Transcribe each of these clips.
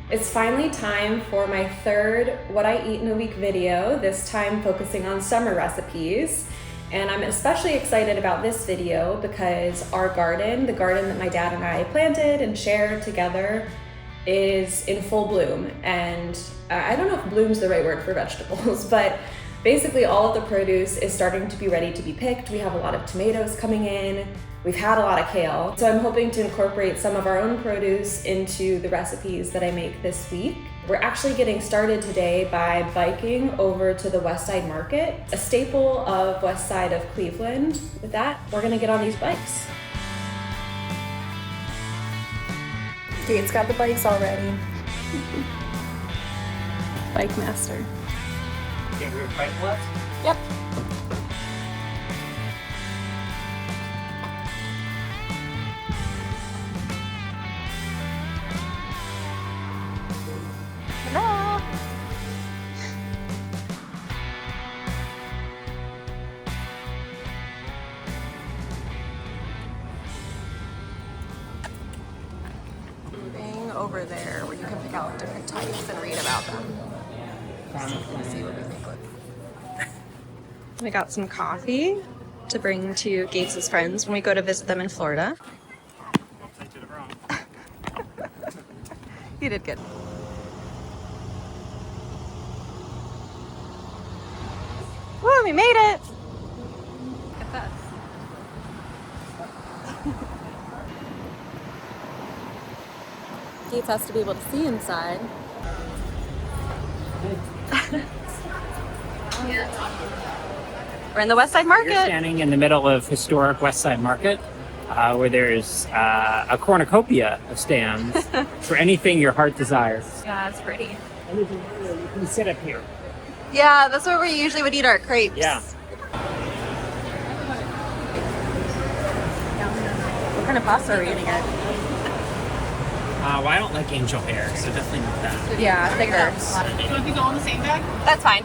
It's finally time for my third What I Eat in a Week video, this time focusing on summer recipes. And I'm especially excited about this video because our garden, the garden that my dad and I planted and shared together, is in full bloom. And I don't know if bloom's the right word for vegetables, but basically all of the produce is starting to be ready to be picked. We have a lot of tomatoes coming in. We've had a lot of kale. So I'm hoping to incorporate some of our own produce into the recipes that I make this week. We're actually getting started today by biking over to the West Side Market, a staple of West Side of Cleveland. With that, we're gonna get on these bikes. Gabe's got the bikes already. Bike master. Yeah, we were bike left? Yep. Hello. Moving over there where you can pick out different types and read about them. So we'll see what we think of. We got some coffee to bring to Gates' friends when we go to visit them in Florida. I did it wrong. You did good. Woo, we made it! Look at that. Gates has to be able to see inside. We're in the West Side Market. You're standing in the middle of historic West Side Market, where there's a cornucopia of stands for anything your heart desires. Yeah, it's pretty. Anything you can sit up here. Yeah, that's where we usually would eat our crepes. Yeah. What kind of pasta are we eating at? Well, I don't like angel hair, so definitely not that. Yeah, thicker. Do you want these all in the same bag? That's fine.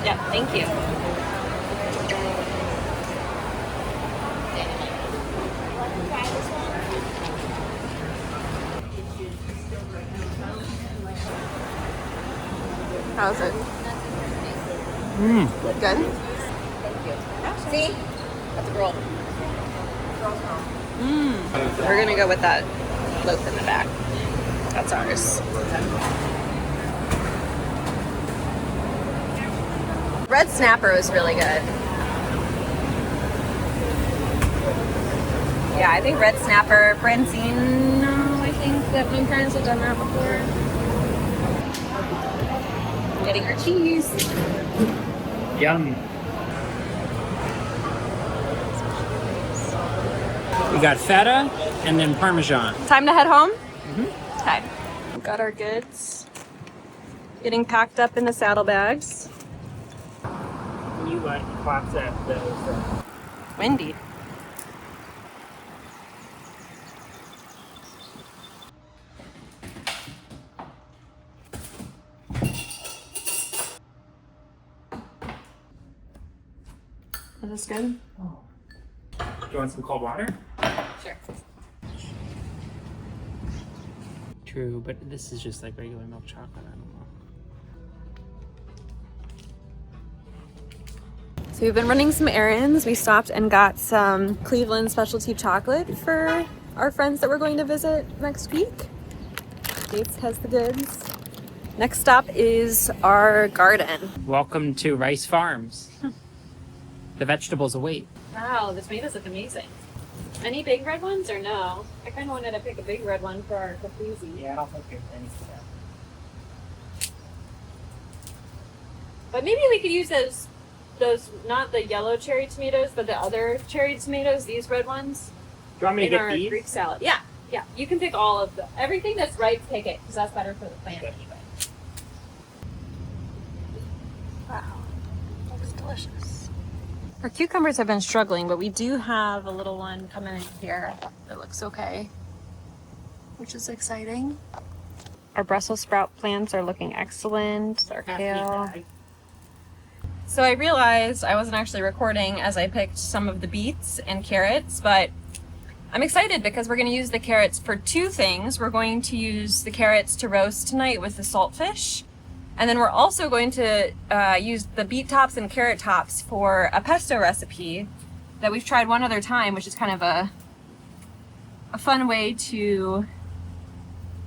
Yeah, thank you. How's it? Good? See? That's a roll. We're gonna go with that loaf in the back. That's ours. Red snapper is really good. Yeah, I think red snapper, Francino, I think that my parents have done that before. Getting our cheese. Yum. We got feta and then Parmesan. Time to head home? Okay. Got our goods. Getting packed up in the saddlebags. You claps at those. Windy. Is this good? Do you want some cold water? Sure. True, but this is just like regular milk chocolate. I don't know. So we've been running some errands. We stopped and got some Cleveland specialty chocolate for our friends that we're going to visit next week. Gates has the goods. Next stop is our garden. Welcome to Rice Farms. The vegetables await. Wow, the tomatoes look amazing. Any big red ones or no? I kind of wanted to pick a big red one for our caprese. Yeah, I don't think there's any for that. But maybe we could use those not the yellow cherry tomatoes, but the other cherry tomatoes, these red ones, Do you want me in to our get these? Greek salad. Yeah. You can pick all of them. Everything that's ripe, pick it, because that's better for the plant Good. anyway. Wow, looks delicious. Our cucumbers have been struggling, but we do have a little one coming in here that looks okay, which is exciting. Our Brussels sprout plants are looking excellent. Our kale. So I realized I wasn't actually recording as I picked some of the beets and carrots, but I'm excited because we're going to use the carrots for two things. We're going to use the carrots to roast tonight with the saltfish. And then we're also going to use the beet tops and carrot tops for a pesto recipe that we've tried one other time, which is kind of a fun way to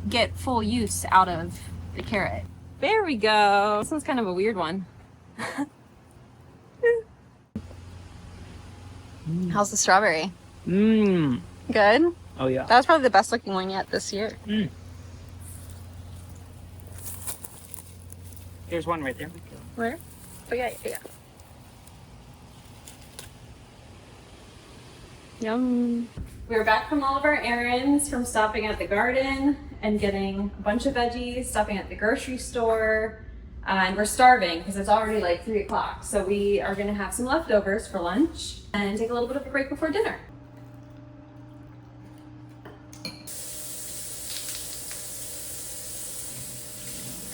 get full use out of the carrot. There we go. This one's kind of a weird one. How's the strawberry? Mmm. Good? Oh yeah. That was probably the best looking one yet this year. Mm. There's one right there. Where? Oh yeah, yeah. Yum. We're back from all of our errands, from stopping at the garden and getting a bunch of veggies, stopping at the grocery store, and we're starving because it's already like 3 o'clock. So we are gonna have some leftovers for lunch and take a little bit of a break before dinner.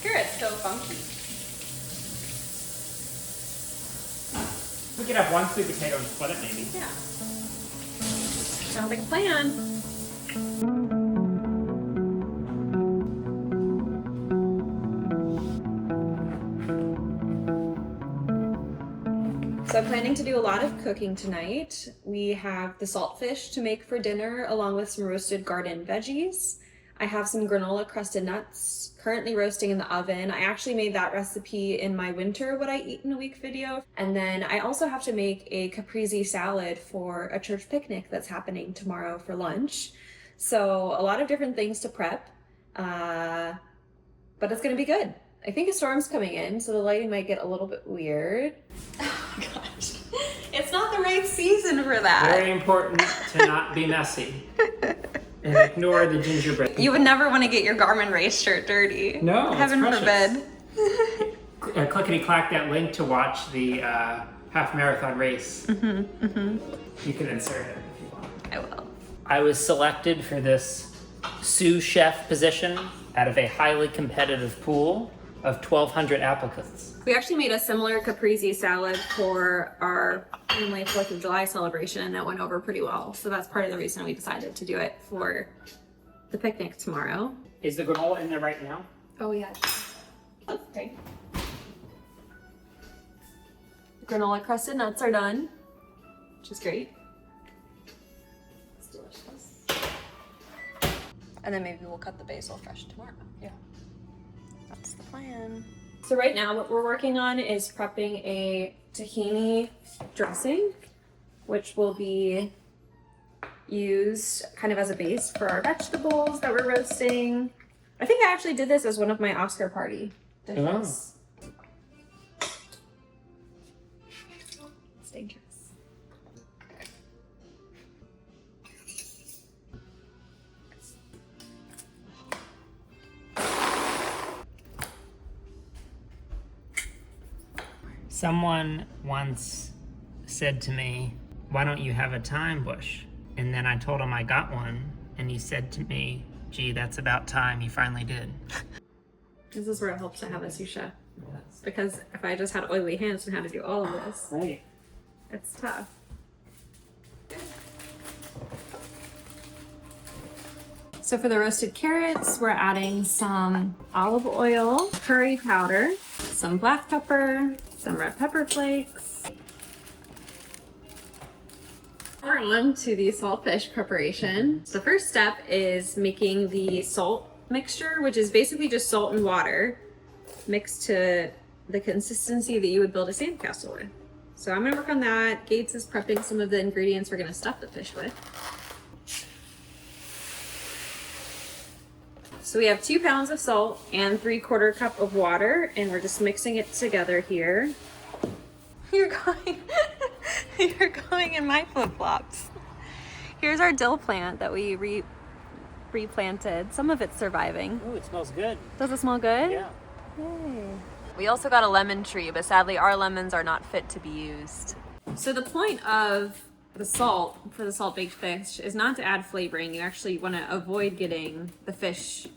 Carrot's so funky. We could have one sweet potato and split it maybe. Yeah. Sounds like a plan. So I'm planning to do a lot of cooking tonight. We have the saltfish to make for dinner along with some roasted garden veggies. I have some granola crusted nuts currently roasting in the oven. I actually made that recipe in my winter what I eat in a week video. And then I also have to make a caprese salad for a church picnic that's happening tomorrow for lunch. So a lot of different things to prep, but it's gonna be good. I think a storm's coming in, so the lighting might get a little bit weird. Oh gosh, it's not the right season for that. Very important to not be messy. And ignore the gingerbread. You would never want to get your Garmin race shirt dirty. No, Heaven forbid. Clickety clack that link to watch the half marathon race. You can insert it if you want. I will. I was selected for this sous chef position out of a highly competitive pool of 1,200 applicants. We actually made a similar caprese salad for our family 4th of July celebration, and that went over pretty well. So that's part of the reason we decided to do it for the picnic tomorrow. Is the granola in there right now? Oh yeah. Okay. The granola crusted nuts are done, which is great. It's delicious. And then maybe we'll cut the basil fresh tomorrow. Yeah. That's the plan. So right now what we're working on is prepping a tahini dressing, which will be used kind of as a base for our vegetables that we're roasting. I think I actually did this as one of my Oscar party dishes. Oh. It's dangerous. Someone once said to me, "Why don't you have a thyme bush?" And then I told him I got one, and he said to me, "Gee, that's about time you finally did." This is where it helps to have a sous chef. Because if I just had oily hands and had to do all of this, Right. it's tough. So for the roasted carrots, we're adding some olive oil, curry powder, some black pepper, some red pepper flakes. We're on to the saltfish preparation. The first step is making the salt mixture, which is basically just salt and water mixed to the consistency that you would build a sandcastle with. So I'm gonna work on that. Gates is prepping some of the ingredients we're gonna stuff the fish with. So we have 2 pounds of salt and 3/4 cup of water, and we're just mixing it together here. You're going in my flip-flops. Here's our dill plant that we replanted. Some of it's surviving. Ooh, it smells good. Does it smell good? Yeah. Yay. We also got a lemon tree, but sadly our lemons are not fit to be used. So the point of the salt for the salt baked fish is not to add flavoring. You actually want to avoid getting the fish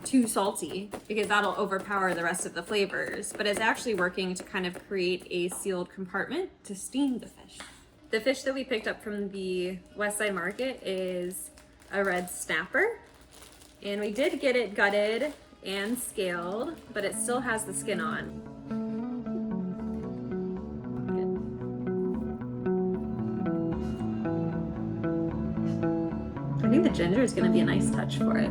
too salty because that'll overpower the rest of the flavors, but it's actually working to kind of create a sealed compartment to steam the fish. The fish that we picked up from the West Side Market is a red snapper. And we did get it gutted and scaled, but it still has the skin on. I think the ginger is going to be a nice touch for it.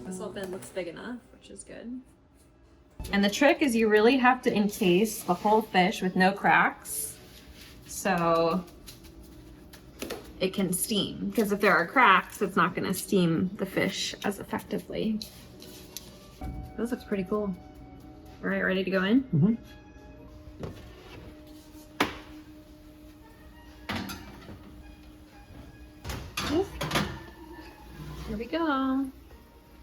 This little bit looks big enough, which is good. And the trick is you really have to encase the whole fish with no cracks so it can steam. Because if there are cracks, it's not going to steam the fish as effectively. This looks pretty cool. All right, ready to go in? Mm-hmm. Here we go.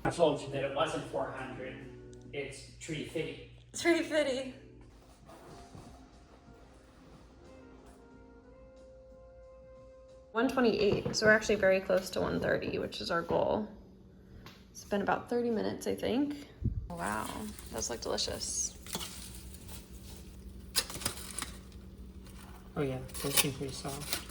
I told you that it wasn't 400. It's 350. 350. $128, so we're actually very close to 130, which is our goal. It's been about 30 minutes, I think. Wow, those look delicious. Oh yeah, those seem pretty soft.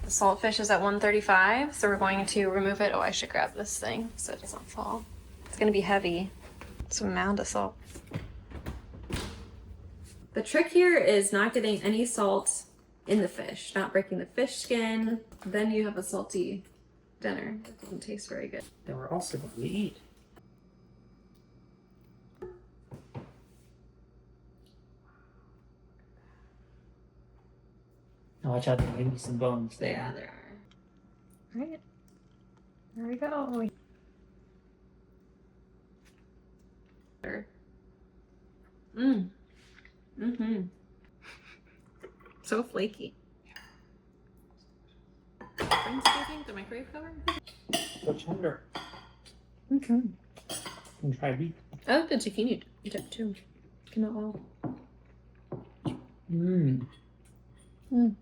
The saltfish is at 135, so we're going to remove it. Oh, I should grab this thing so it doesn't fall. It's gonna be heavy. It's a mound of salt. The trick here is not getting any salt in the fish, not breaking the fish skin. Then you have a salty dinner. It doesn't taste very good. Then we're also going to eat. Now watch out, there may be some bones there. Yeah, there are. All right, there we go. Mm-hmm. So flaky. Friends, do you think the microwave cover? Go tender. Okay. And try beef. I like the zucchini you took too. Cannot all. Mmm. Mm.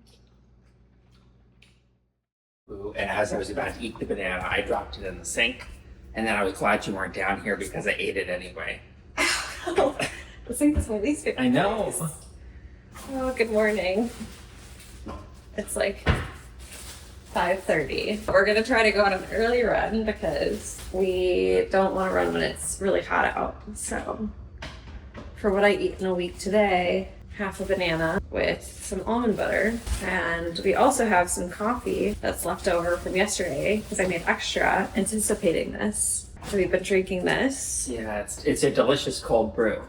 And as I was about to eat the banana, I dropped it in the sink. And then I was glad you weren't down here because I ate it anyway. The sink is my least favorite. I know. place. Oh, good morning. It's like 5:30. We're gonna try to go on an early run because we don't want to run when it's really hot out. So for what I eat in a week today, half a banana with some almond butter. And we also have some coffee that's left over from yesterday because I made extra anticipating this. So we've been drinking this. Yeah, it's a delicious cold brew.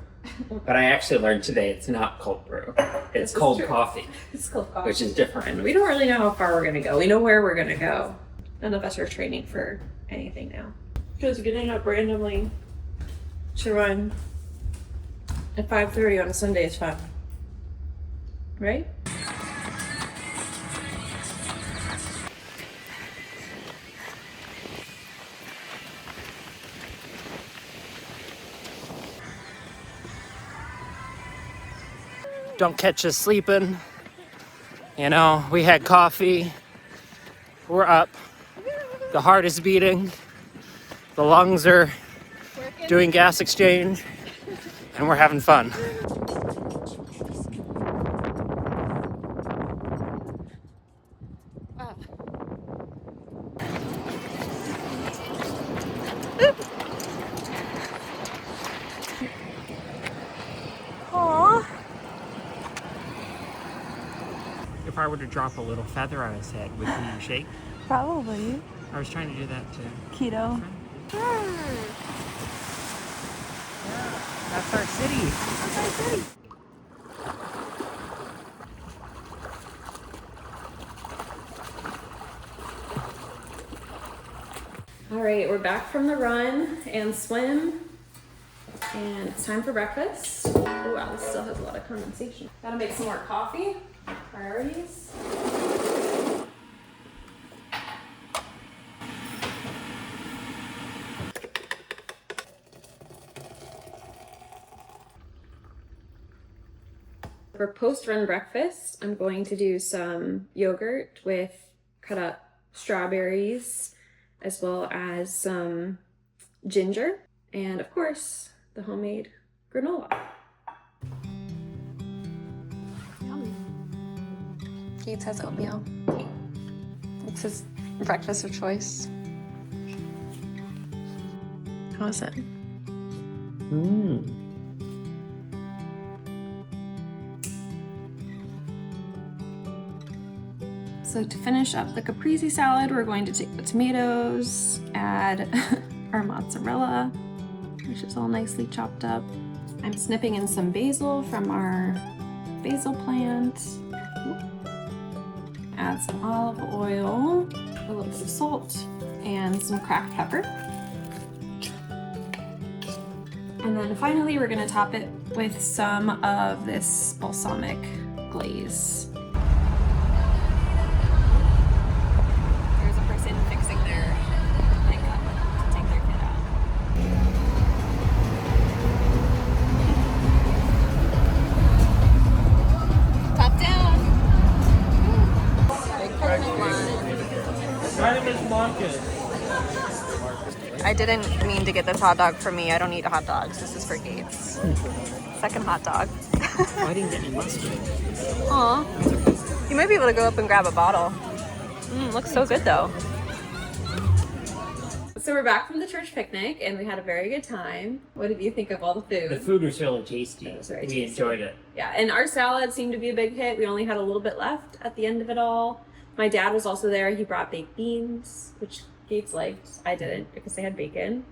But I actually learned today it's not cold brew. It's cold coffee, It's cold coffee. which is different. And we don't really know how far we're gonna go. We know where we're gonna go. None of us are training for anything now. Just getting up randomly to run at 5:30 on a Sunday is fun. Right? Don't catch us sleeping. You know, we had coffee. We're up. The heart is beating. The lungs are doing gas exchange. And we're having fun. If I were to drop a little feather on his head, would he shake? Probably. I was trying to do that too. Keto. That's our city. That's our city. All right, we're back from the run and swim. And it's time for breakfast. Oh wow, this still has a lot of condensation. Gotta make some more coffee. Priorities. For post-run breakfast, I'm going to do some yogurt with cut up strawberries, as well as some ginger. and of course, the homemade granola. Gates has oatmeal. It's his breakfast of choice. How is it? So to finish up the caprese salad, we're going to take the tomatoes, add our mozzarella, which is all nicely chopped up. I'm snipping in some basil from our basil plant. Add some olive oil, a little bit of salt, and some cracked pepper. And then finally, we're gonna top it with some of this balsamic glaze. There's a person fixing their makeup to take their kid out. Top down. My name is Marcus. I didn't mean to get this hot dog for me. I don't eat hot dogs. This is for Gates. Second hot dog. I didn't get any mustard. Aw. You might be able to go up and grab a bottle. Looks so good though. So we're back from the church picnic and we had a very good time. What did you think of all the food? The food was really tasty. It was very We tasty. enjoyed it. Yeah, and our salad seemed to be a big hit. We only had a little bit left at the end of it all. My dad was also there. He brought baked beans, which Gates liked. I didn't because they had bacon.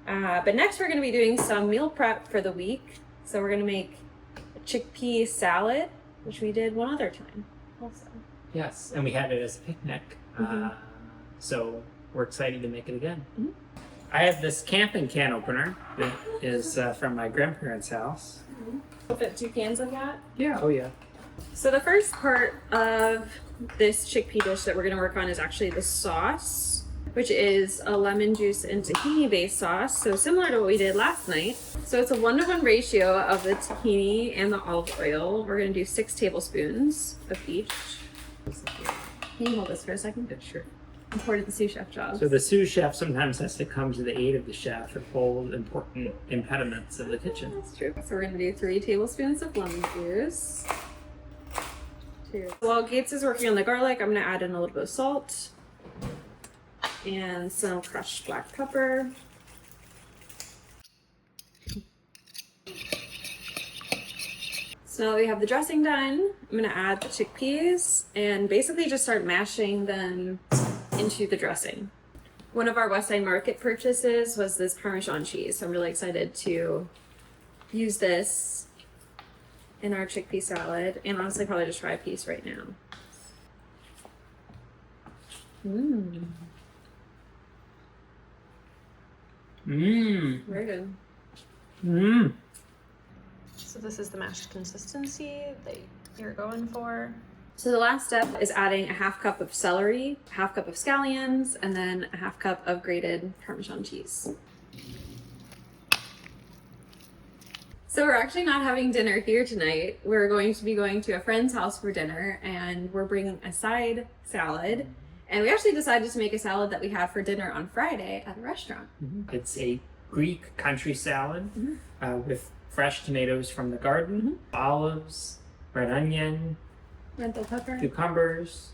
But next we're going to be doing some meal prep for the week. So we're going to make a chickpea salad, which we did one other time also. Yes, and we had it as a picnic. So we're excited to make it again. I have this camping can opener that is from my grandparents' house. Fit 2 cans of that. Yeah. Oh, yeah. So the first part of this chickpea dish that we're going to work on is actually the sauce, which is a lemon juice and tahini based sauce. So similar to what we did last night. So it's a 1-to-1 ratio of the tahini and the olive oil. We're going to do 6 tablespoons of each. Can you hold this for a second? Sure. Important sous chef job. So the sous chef sometimes has to come to the aid of the chef and hold important impediments of the kitchen. That's true. So we're going to do 3 tablespoons of lemon juice. 2. While Gates is working on the garlic, I'm going to add in a little bit of salt and some crushed black pepper. So now that we have the dressing done, I'm going to add the chickpeas and basically just start mashing them into the dressing. One of our West Side Market purchases was this Parmesan cheese. So I'm really excited to use this in our chickpea salad and honestly probably just try a piece right now. Very good. So this is the mashed consistency that you're going for. So the last step is adding a 1/2 cup of celery, a 1/2 cup of scallions, and then a 1/2 cup of grated Parmesan cheese. So we're actually not having dinner here tonight. We're going to be going to a friend's house for dinner and we're bringing a side salad. And we actually decided to make a salad that we had for dinner on Friday at a restaurant. It's a Greek country salad with fresh tomatoes from the garden, olives, red onion, Red bell pepper. cucumbers,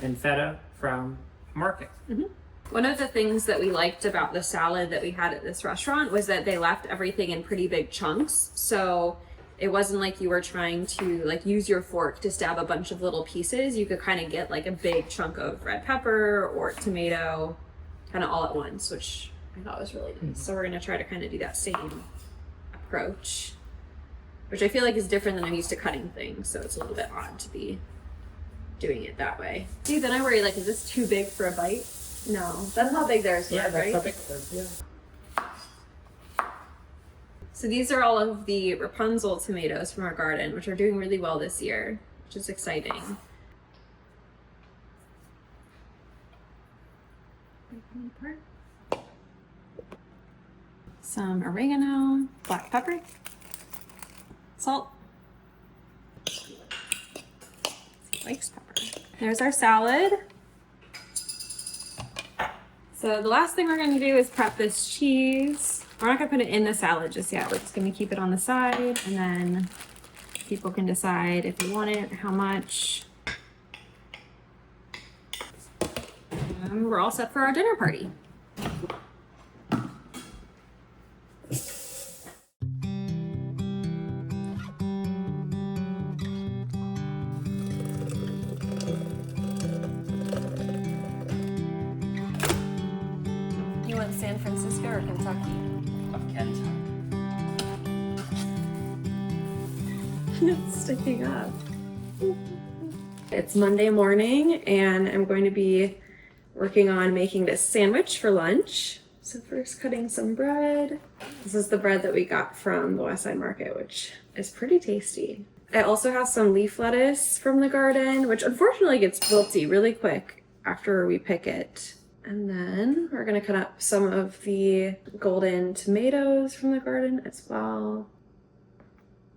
and feta from market. One of the things that we liked about the salad that we had at this restaurant was that they left everything in pretty big chunks. So it wasn't like you were trying to like use your fork to stab a bunch of little pieces. You could kind of get like a big chunk of red pepper or tomato kind of all at once, which I thought was really nice. So we're going to try to kind of do that same approach, which I feel like is different than I'm used to cutting things. So it's a little bit odd to be doing it that way. See, then I worry like, is this too big for a bite? No, that's how big theirs were, right? How big it is, yeah. So these are all of the Rapunzel tomatoes from our garden, which are doing really well this year, which is exciting. Some oregano, black pepper, salt. He likes pepper. There's our salad. So the last thing we're going to do is prep this cheese. We're not gonna put it in the salad just yet. We're just gonna keep it on the side, and then people can decide if they want it, how much. And we're all set for our dinner party. You want San Francisco or Kentucky? Of Kentucky. It's sticking up. It's Monday morning and I'm going to be working on making this sandwich for lunch. So first cutting some bread. This is the bread that we got from the West Side Market, which is pretty tasty. I also have some leaf lettuce from the garden, which unfortunately gets wilty really quick after we pick it. And then we're gonna cut up some of the golden tomatoes from the garden as well.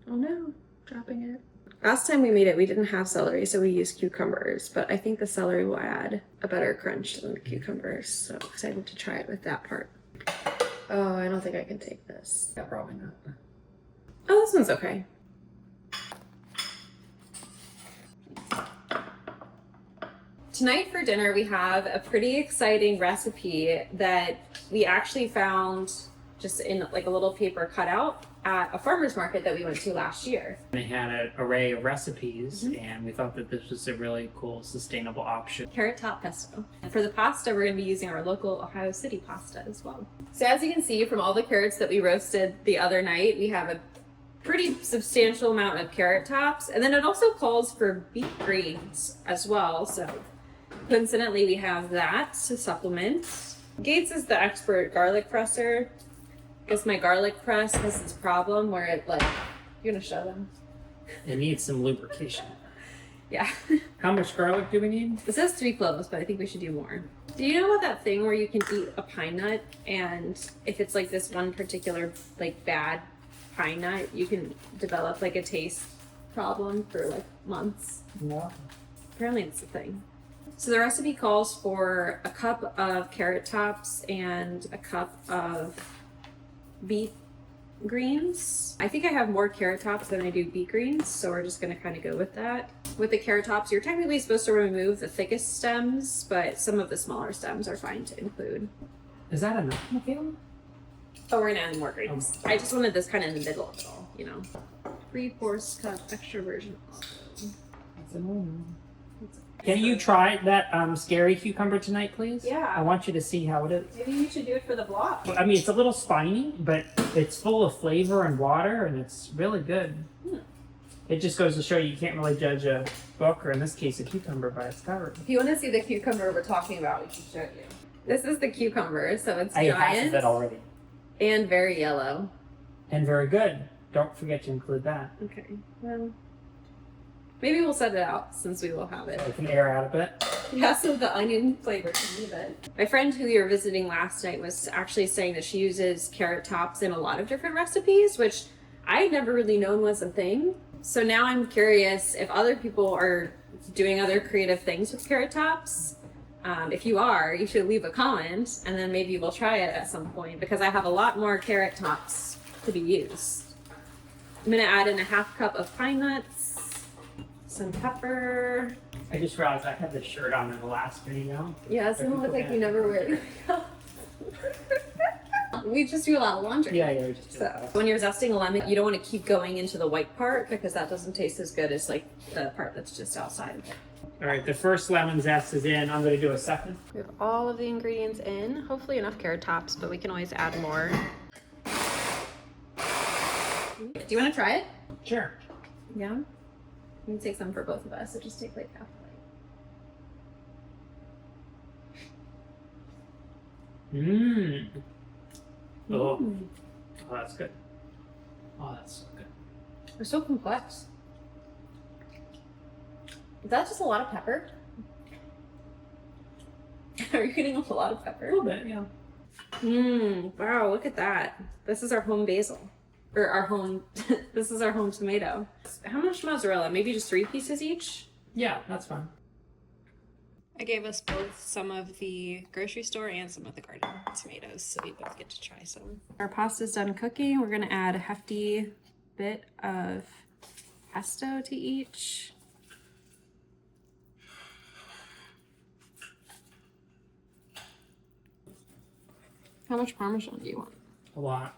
Oh no, dropping it. Last time we made it, we didn't have celery, so we used cucumbers, but I think the celery will add a better crunch than the cucumbers, so I'm excited to try it with that part. Oh, I don't think I can take this. Yeah, probably not. Oh, this one's okay. Tonight for dinner, we have a pretty exciting recipe that we actually found just in like a little paper cutout at a farmer's market that we went to last year. They had an array of recipes, and we thought that this was a really cool, sustainable option. Carrot top pesto. And for the pasta, we're going to be using our local Ohio City pasta as well. So as you can see from all the carrots that we roasted the other night, we have a pretty substantial amount of carrot tops. And then it also calls for beet greens as well. So coincidentally, we have that to supplement. Gates is the expert garlic presser. I guess my garlic press has this problem where it like, you're gonna show them. It needs some lubrication. Yeah. How much garlic do we need? It says 3 cloves, but I think we should do more. Do you know about that thing where you can eat a pine nut and if it's like this one particular like bad pine nut, you can develop like a taste problem for like months? No. Apparently it's a thing. So the recipe calls for a cup of carrot tops and a cup of beet greens. I think I have more carrot tops than I do beet greens, so we're just gonna kind of go with that. With the carrot tops, you're technically supposed to remove the thickest stems, but some of the smaller stems are fine to include. Is that enough, Michaela? Oh, we're gonna add more greens. I just wanted this kind of in the middle of it all, you know. 3/4 cup extra virgin olive. Can you try that scary cucumber tonight, please? Yeah. I want you to see how it is. Maybe you should do it for the vlog. I mean, it's a little spiny, but it's full of flavor and water, and it's really good. It just goes to show you can't really judge a book, or in this case, a cucumber by its cover. If you want to see the cucumber we're talking about, we can show you. This is the cucumber, so it's I ate half of giant it already. and very yellow. And very good. Don't forget to include that. Okay, well, maybe we'll set it out since we will have it. It can air out a bit. Yeah, so the onion flavor can leave it. My friend who we were visiting last night was actually saying that she uses carrot tops in a lot of different recipes, which I had never really known was a thing. So now I'm curious if other people are doing other creative things with carrot tops. If you are, you should leave a comment and then maybe we'll try it at some point because I have a lot more carrot tops to be used. I'm gonna add in a 1/2 cup of pine nuts, some pepper. I just realized I had this shirt on in the last video. Yeah, it doesn't look like you never wear We just do a lot of laundry. Yeah, we just did So that. when you're zesting a lemon, you don't want to keep going into the white part because that doesn't taste as good as like the part that's just outside of it. All right, the first lemon zest is in. I'm going to do a second. We have all of the ingredients in. Hopefully enough carrot tops, but we can always add more. Do you want to try it? Sure. Yeah. You can take some for both of us, so just take like half a bite. Mmm. Oh. Oh, that's good. Oh, that's so good. They're so complex. Is that just a lot of pepper? Are you getting a lot of pepper? A little bit, yeah. Wow, look at that. This is our home basil. Or our home, this is our home tomato. How much mozzarella? Maybe just 3 pieces each? Yeah, that's fine. I gave us both some of the grocery store and some of the garden tomatoes, so we both get to try some. Our pasta's done cooking. We're gonna add a hefty bit of pesto to each. How much Parmesan do you want? A lot.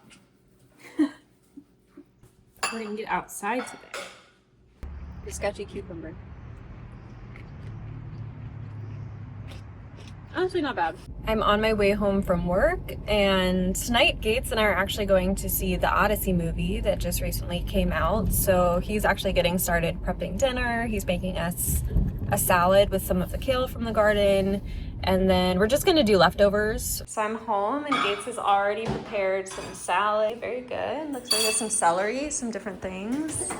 We're gonna get outside today. The sketchy cucumber. Honestly, not bad. I'm on my way home from work, and tonight Gates and I are actually going to see the Odyssey movie that just recently came out. So he's actually getting started prepping dinner. He's making us a salad with some of the kale from the garden, and then we're just gonna do leftovers. So I'm home, and Gates has already prepared some salad. Very good. Looks like there's some celery, some different things.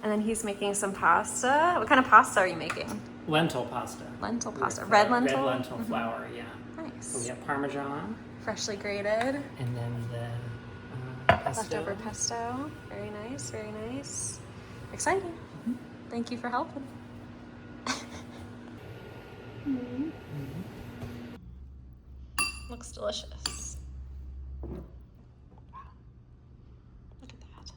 And then he's making some pasta. What kind of pasta are you making? Lentil pasta. Lentil pasta. With, Red lentil? Red lentil flour, yeah. Nice. So we have Parmesan. Freshly grated. And then the pesto. Leftover pesto. Very nice, very nice. Exciting. Thank you for helping. Looks delicious. Look at that.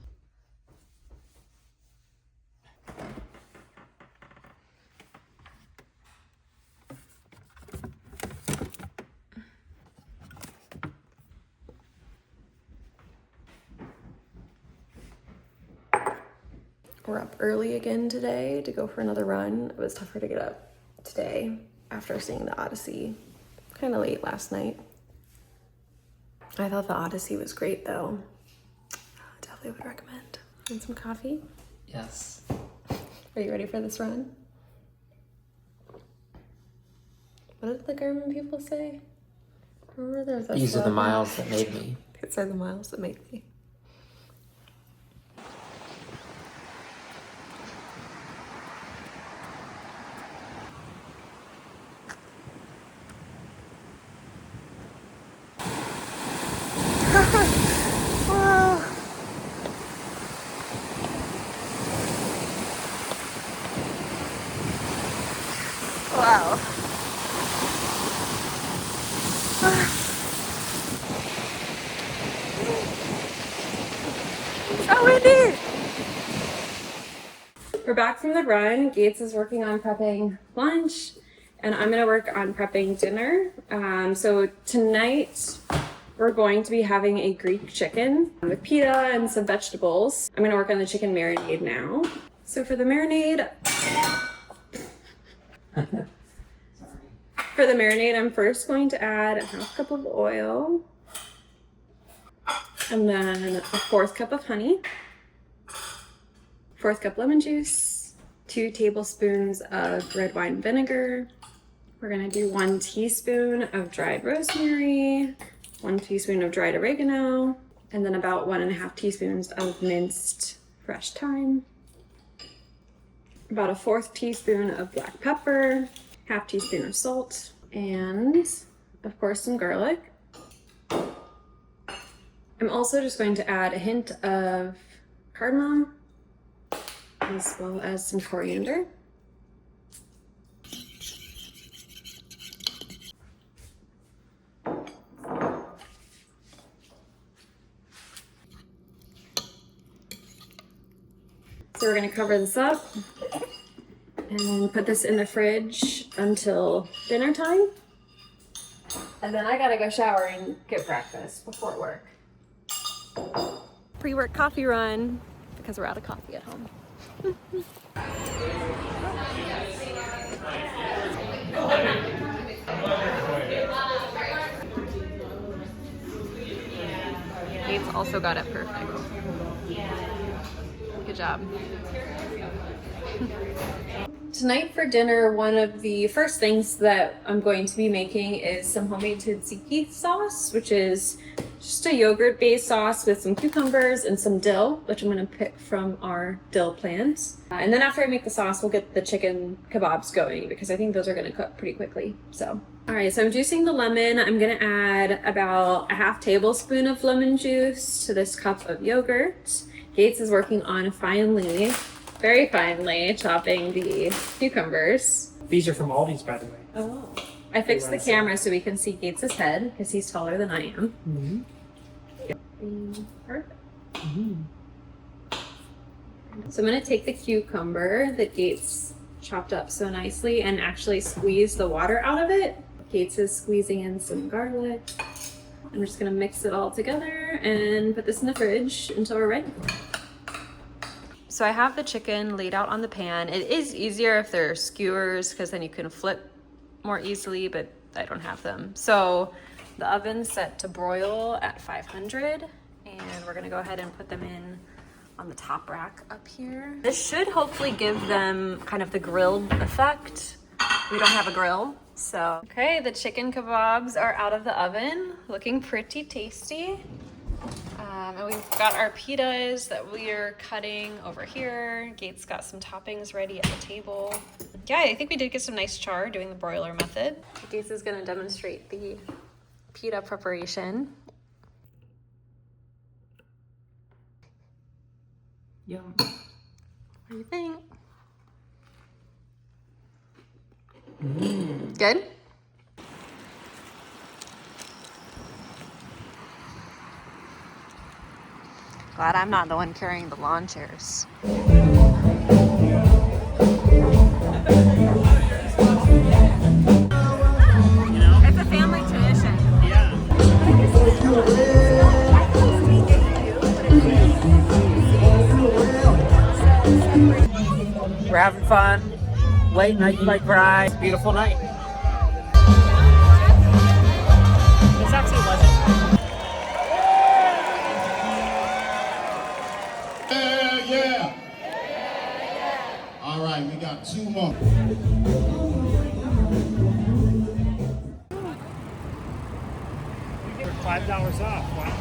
We're up early again today to go for another run. It was tougher to get up today after seeing the Odyssey kind of late last night. I thought the Odyssey was great though. Definitely would recommend. And some coffee? Yes. Are you ready for this run? What did the Garmin people say? Remember there's a These are the slogan? miles that made me. These are the miles that made me. Wow. So windy! We're back from the run. Gates is working on prepping lunch, and I'm gonna work on prepping dinner. So tonight, we're going to be having a Greek chicken with pita and some vegetables. I'm gonna work on the chicken marinade now. So for the marinade, I'm first going to add a 1/2 cup of oil, and then a 1/4 cup of honey, 1/4 cup lemon juice, 2 tablespoons of red wine vinegar. We're gonna do 1 teaspoon of dried rosemary, 1 teaspoon of dried oregano, and then about 1.5 teaspoons of minced fresh thyme, about a 1/4 teaspoon of black pepper, 1/2 teaspoon of salt, and of course some garlic. I'm also just going to add a hint of cardamom as well as some coriander. So we're going to cover this up and put this in the fridge until dinner time. And then I gotta go shower and get breakfast before work. Pre-work coffee run because we're out of coffee at home. Gates also got it perfect. Good job. Tonight for dinner, one of the first things that I'm going to be making is some homemade tatziki sauce, which is just a yogurt-based sauce with some cucumbers and some dill, which I'm going to pick from our dill plants. And then after I make the sauce, we'll get the chicken kebabs going because I think those are going to cook pretty quickly. So, all right, so I'm juicing the lemon. I'm going to add about a 1/2 tablespoon of lemon juice to this cup of yogurt. Gates is working on very finely chopping the cucumbers. These are from Aldi's, by the way. Oh. I fixed the camera so we can see Gates' head because he's taller than I am. Perfect. So I'm going to take the cucumber that Gates chopped up so nicely and actually squeeze the water out of it. Gates is squeezing in some garlic. I'm just going to mix it all together and put this in the fridge until we're ready. So I have the chicken laid out on the pan. It is easier if there are skewers because then you can flip more easily, but I don't have them. So the oven's set to broil at 500 and we're gonna go ahead and put them in on the top rack up here. This should hopefully give them kind of the grilled effect. We don't have a grill, so. Okay, the chicken kebabs are out of the oven, looking pretty tasty. And we've got our pitas that we are cutting over here. Gates got some toppings ready at the table. Yeah, I think we did get some nice char doing the broiler method. Gates is gonna demonstrate the pita preparation. Yum. What do you think? Good? Glad I'm not the one carrying the lawn chairs. It's a family tradition. Yeah. We're having fun. Late night bike ride. Beautiful night. This actually wasn't. Yeah. All right, we got 2 more. We're $5 off. Wow.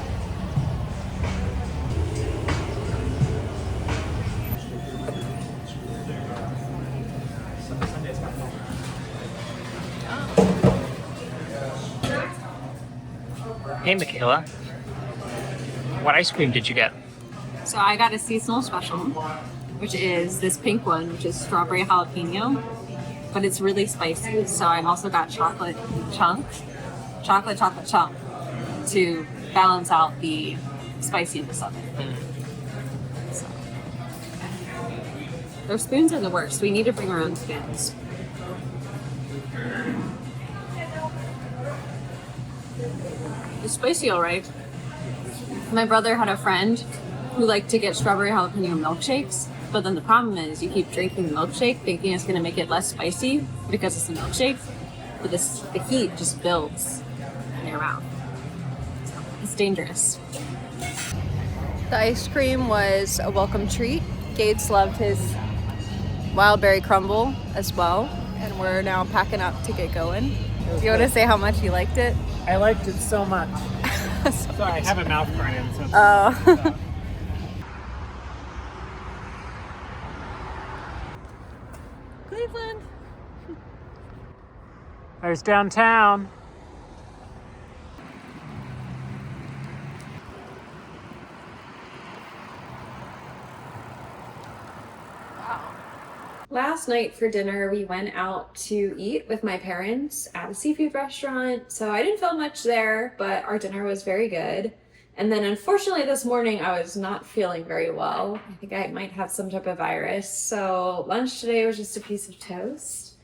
Hey, Michaela. What ice cream did you get? So I got a seasonal special, which is this pink one, which is strawberry jalapeno, but it's really spicy. So I also got chocolate chunk to balance out the spiciness of it. So. Those spoons are the worst. We need to bring our own spoons. It's spicy, all right. My brother had a friend who liked to get strawberry jalapeno milkshakes, but then the problem is you keep drinking the milkshake thinking it's going to make it less spicy because it's a milkshake, but the heat just builds in your mouth. So it's dangerous. The ice cream was a welcome treat. Gates loved his wild berry crumble as well, and we're now packing up to get going. Do you want to say how much you liked it? I liked it so much. Sorry, I have a mouth burning. So Oh. Cleveland. There's downtown. Last night for dinner, we went out to eat with my parents at a seafood restaurant. So I didn't film much there, but our dinner was very good. And then unfortunately this morning, I was not feeling very well. I think I might have some type of virus. So lunch today was just a piece of toast,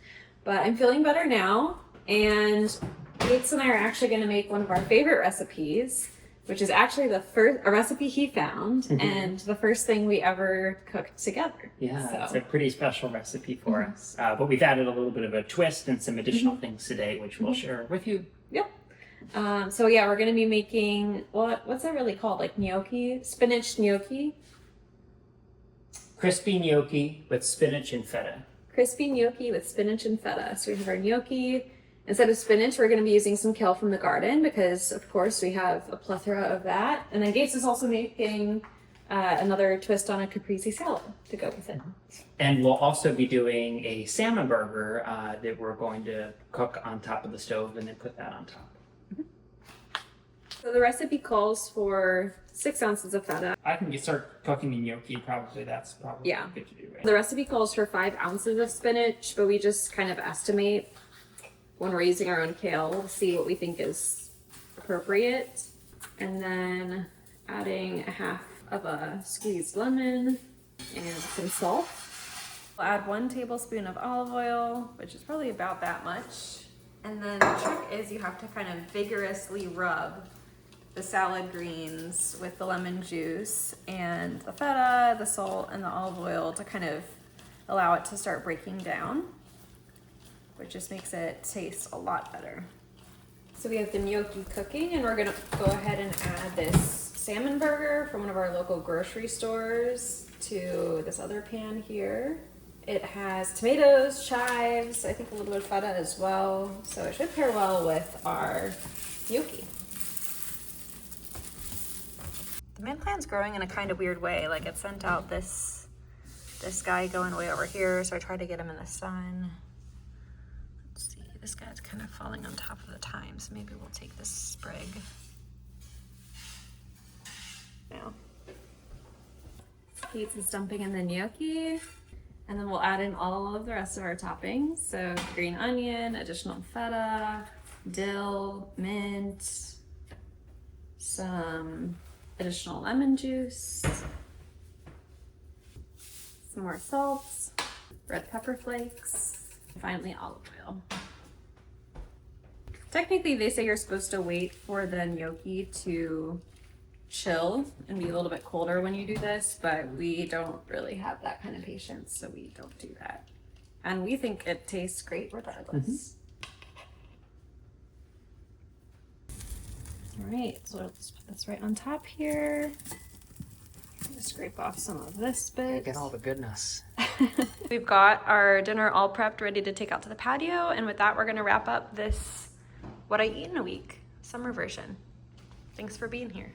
but I'm feeling better now. And Gates and I are actually going to make one of our favorite recipes, which is actually a recipe he found and the first thing we ever cooked together. Yeah, so. it's a pretty special recipe for us. But we've added a little bit of a twist and some additional things today, which we'll share with you. Yep. So yeah, we're going to be making, what's that really called? Like gnocchi? Spinach gnocchi? Crispy gnocchi with spinach and feta. Crispy gnocchi with spinach and feta. So we have our gnocchi. Instead of spinach, we're going to be using some kale from the garden because, of course, we have a plethora of that. And then Gates is also making another twist on a caprese salad to go with it. And we'll also be doing a salmon burger that we're going to cook on top of the stove and then put that on top. So the recipe calls for 6 ounces of feta. I can start cooking the gnocchi, probably. That's probably good to do, right? The recipe calls for 5 ounces of spinach, but we just kind of estimate when we're using our own kale, we'll see what we think is appropriate. And then adding a half of a squeezed lemon and some salt. We'll add 1 tablespoon of olive oil, which is probably about that much. And then the trick is you have to kind of vigorously rub the salad greens with the lemon juice and the feta, the salt, and the olive oil to kind of allow it to start breaking down, which just makes it taste a lot better. So we have the gnocchi cooking, and we're gonna go ahead and add this salmon burger from one of our local grocery stores to this other pan here. It has tomatoes, chives, I think a little bit of feta as well, so it should pair well with our gnocchi. The mint plant's growing in a kind of weird way. Like, it sent out this guy going way over here, so I tried to get him in the sun. Let's see, this guy's kind of falling on top of the thyme, so maybe we'll take this sprig. Now, Keats is dumping in the gnocchi, and then we'll add in all of the rest of our toppings. So green onion, additional feta, dill, mint, some additional lemon juice, some more salt, red pepper flakes, and finally olive oil. Technically, they say you're supposed to wait for the gnocchi to chill and be a little bit colder when you do this, but we don't really have that kind of patience, so we don't do that. And we think it tastes great regardless. All right, so let's put this right on top here. Just scrape off some of this bit. Get all the goodness. We've got our dinner all prepped, ready to take out to the patio, and with that, we're gonna wrap up this What I Eat in a Week summer version. Thanks for being here.